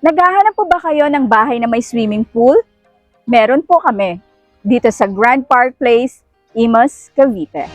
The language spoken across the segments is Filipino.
Naghahanap po ba kayo ng bahay na may swimming pool? Meron po kami dito sa Grand Park Place, Imus, Cavite.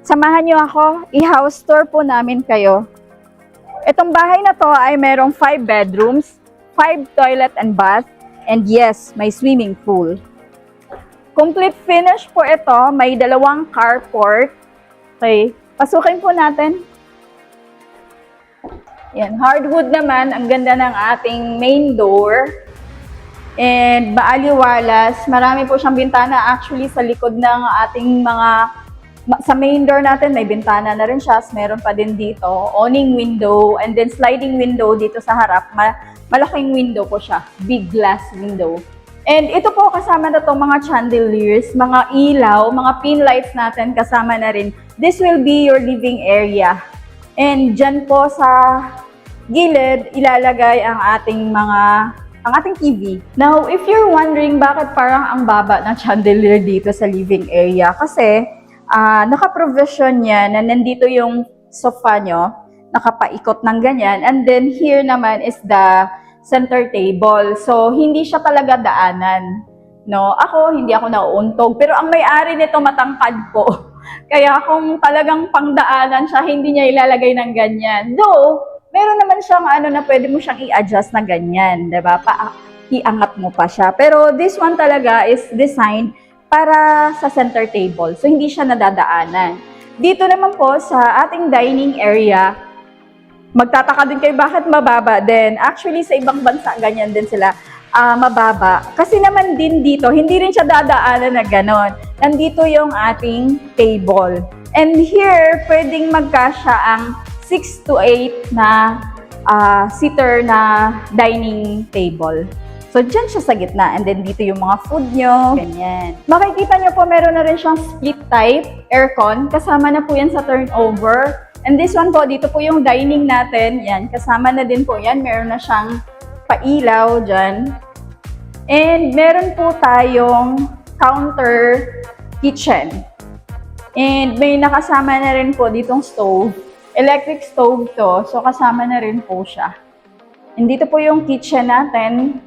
Samahan niyo ako, i-house tour po namin kayo. Itong bahay na to ay merong 5 bedrooms, 5 toilet and bath, and yes, may swimming pool. Complete finish po ito, may 2 carport. Okay, pasukin po natin. Yan, hardwood naman, ang ganda ng ating main door. And maaliwalas, marami po siyang bintana actually sa likod ng ating sa main door natin, may bintana na rin siya. Meron pa din dito, awning window, and then sliding window dito sa harap. Malaking window po siya, big glass window. And ito po, kasama na to mga chandeliers, mga ilaw, mga pin lights natin, kasama na rin. This will be your living area. And dyan po sa gilid, ilalagay ang ating TV. Now, if you're wondering bakit parang ang baba ng chandelier dito sa living area, kasi naka-provision niya na nandito yung sofa nyo, nakapaikot ng ganyan, and then here naman is the center table. So, hindi siya talaga daanan. No? Hindi ako nauuntog. Pero ang may-ari nito matangkad po. Kaya kung talagang pangdaanan siya, hindi niya ilalagay ng ganyan. Though, meron naman siyang na pwede mo siyang i-adjust na ganyan. Diba? Iangat mo pa siya. Pero this one talaga is designed para sa center table. So, hindi siya nadadaanan. Dito naman po sa ating dining area, magtataka din kayo bakit mababa din. Actually, sa ibang bansa, ganyan din sila mababa. Kasi naman din dito, hindi rin siya dadaanan na ganon. Nandito yung ating table. And here, pwedeng magkasya ang 6 to 8 na seater na dining table. So, dyan siya sa gitna. And then, dito yung mga food nyo. Ganyan. Makikita nyo po, meron na rin siyang split type aircon. Kasama na po yan sa turnover. And this one po, dito po yung dining natin. Yan, kasama na din po yan. Meron na siyang pailaw dyan. And meron po tayong counter kitchen. And may nakasama na rin po ditong stove. Electric stove to. So, kasama na rin po siya. And dito po yung kitchen natin.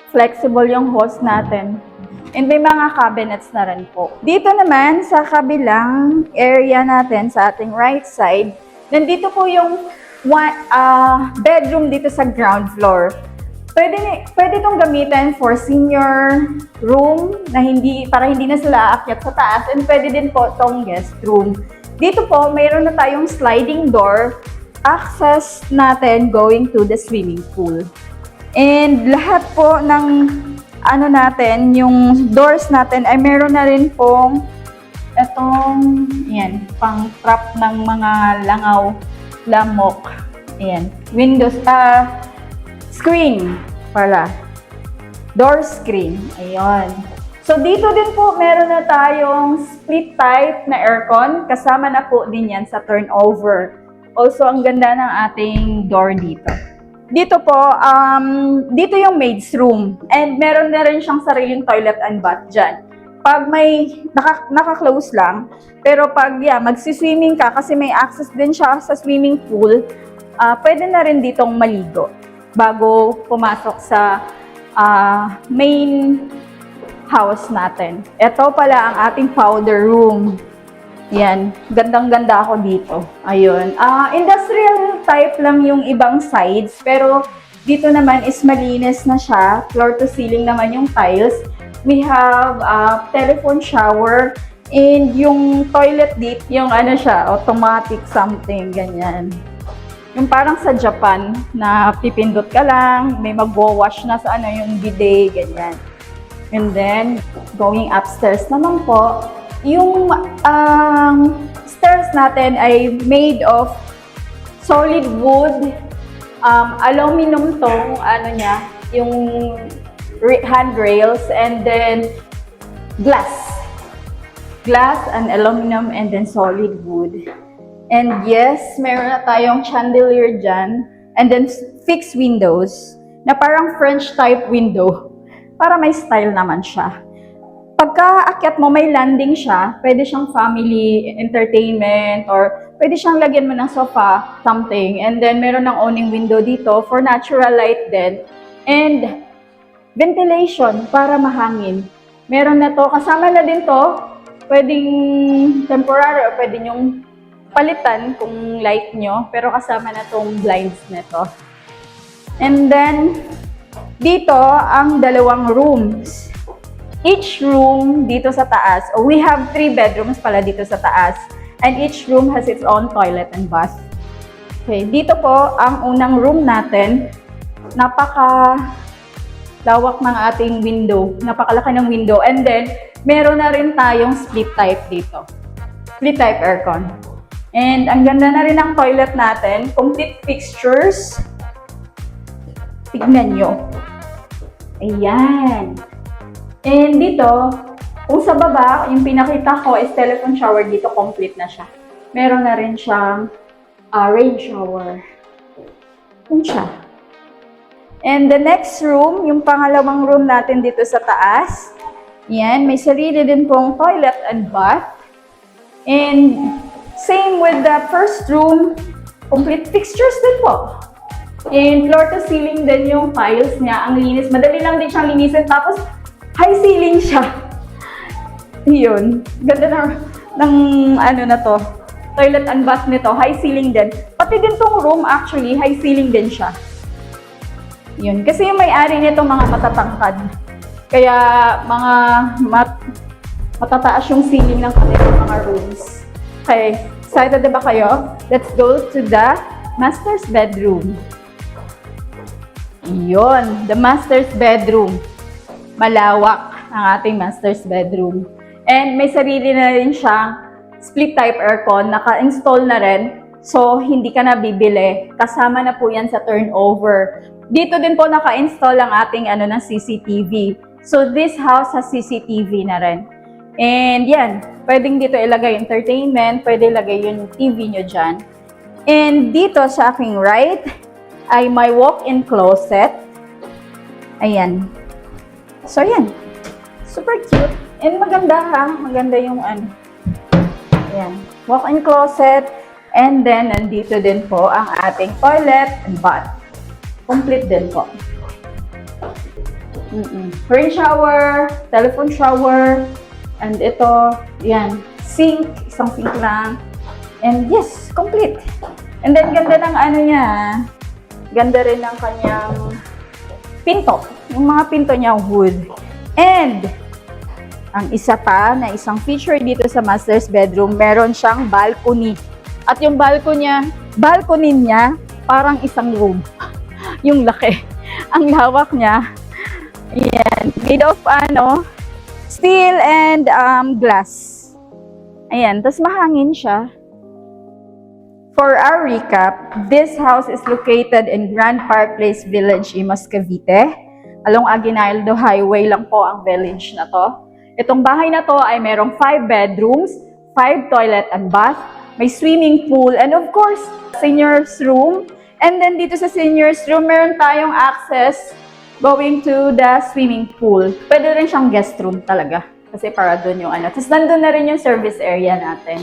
Flexible yung hose natin. And may mga cabinets na rin po. Dito naman, sa kabilang area natin, sa ating right side, nandito po yung bedroom dito sa ground floor. Pwede itong gamitin for senior room na para hindi na sila aakyat sa taas, and pwede din po itong guest room. Dito po, mayroon na tayong sliding door access natin going to the swimming pool. And lahat po ng ano natin, yung doors natin ay meron na rin pong itong, yan, pang trap ng mga langaw, lamok. Ayan, windows, screen pala. Door screen. Ayun. So, dito din po, meron na tayong split type na aircon. Kasama na po din yan sa turnover. Also, ang ganda ng ating door dito. Dito po, dito yung maid's room. And meron na rin siyang sariling toilet and bath dyan. Pag may naka-close lang, pero pag magsiswimming ka, kasi may access din siya sa swimming pool, pwede na rin ditong maligo bago pumasok sa main house natin. Ito pala ang ating powder room. Yan, gandang-ganda ako dito. Ayun. Industrial type lang yung ibang sides, pero dito naman is malinis na siya. Floor to ceiling naman yung tiles. We have telephone shower, and yung toilet dito, yung ano siya, automatic something, ganyan. Yung parang sa Japan, na pipindot ka lang, may magwo-wash na sa ano, yung bidet, ganyan. And then, going upstairs naman po, yung stairs natin ay made of solid wood, aluminum tong, ano niya, yung handrails, and then glass and aluminum, and then solid wood. And yes, meron na tayong chandelier dyan. And then fixed windows na parang French type window. Para may style naman siya. Pagka akyat mo, may landing siya. Pwede siyang family entertainment, or pwede siyang lagyan mo ng sofa, something. And then meron ng awning window dito for natural light din. And ventilation para mahangin. Meron na to. Kasama na din to. Pwedeng temporary, o pwede yung palitan kung light nyo, pero kasama na tong blinds nito. And then, dito ang dalawang rooms. Each room dito sa taas, we have 3 bedrooms pala dito sa taas, and each room has its own toilet and bath. Okay, dito po ang unang room natin. Napaka-lawak ng ating window, napakalaki ng window, and then meron na rin tayong split type dito. Split type aircon. And ang ganda na rin ng toilet natin. Complete fixtures. Tignan nyo. Ayan. And dito, kung sa baba, yung pinakita ko is telephone shower. Dito, complete na siya. Meron na rin siyang rain shower. Yun siya. And the next room, yung pangalawang room natin dito sa taas. Yan, may sarili din pong toilet and bath. And same with the first room, complete fixtures din po. And floor to ceiling din yung tiles niya. Ang linis. Madali lang din siyang linisin. Tapos, high ceiling siya. Yun. Ganda ng ano na to. Toilet and bath nito. High ceiling din. Pati din tong room, actually, high ceiling din siya. Yun. Kasi yung may-ari nito mga matatangkad. Kaya, mga matataas yung ceiling ng kanilang mga rooms. Okay, excited na ba kayo? Let's go to the master's bedroom. Iyon, the master's bedroom. Malawak ang ating master's bedroom. And may sarili na rin siyang split type aircon, naka-install na rin. So, hindi ka na bibili. Kasama na po yan sa turnover. Dito din po naka-install ang ating ng CCTV. So, this house has CCTV na rin. And yan, pwedeng dito ilagay entertainment, pwede ilagay yung TV nyo dyan. And dito sa aking right, ay my walk-in closet. Ayan. So yan, super cute. And maganda ha, maganda yung ayan, walk-in closet. And then, nandito din po ang ating toilet and bath. Complete din po. Rain shower, telephone shower, and ito, yan, sink, isang sink lang. And yes, complete. And then, ganda ng niya, ganda rin ng kanyang pinto. Yung mga pinto niya, wood. And, ang isa pa na isang feature dito sa master's bedroom, meron siyang balcony. At yung balcony niya, balcony niya, parang isang room. Yung laki. Ang lawak niya. Ayan. Made of steel and glass. Ayan. Tapos mahangin siya. For our recap, this house is located in Grand Park Place Village, Imus, Cavite. Along Aguinaldo Highway lang po ang village na to. Itong bahay na to ay merong 5 bedrooms, 5 toilet and bath, may swimming pool, and of course, senior's room. And then dito sa senior's room, meron tayong access going to the swimming pool. Pwede rin siyang guest room talaga. Kasi para doon yung Tapos nandun na rin yung service area natin.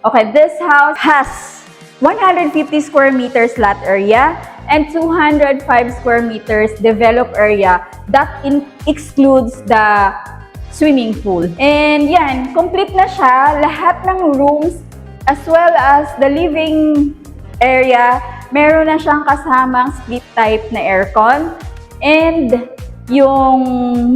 Okay, this house has 150 square meters lot area and 205 square meters developed area that excludes the swimming pool. And yan, complete na siya. Lahat ng rooms as well as the living area, meron na siyang kasamang split type na aircon. And yung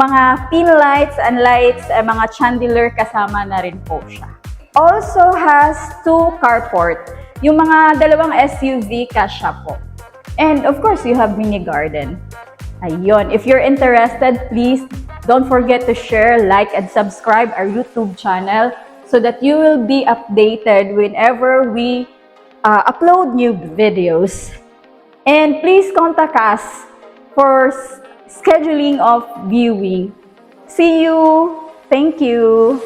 mga pin lights and lights, mga chandelier kasama na rin po siya. Also has 2 carport. Yung mga dalawang SUV kasya po. And of course, you have mini garden. Ayun. If you're interested, please don't forget to share, like, and subscribe our YouTube channel so that you will be updated whenever we upload new videos. And please contact us for scheduling of viewing. See you. Thank you.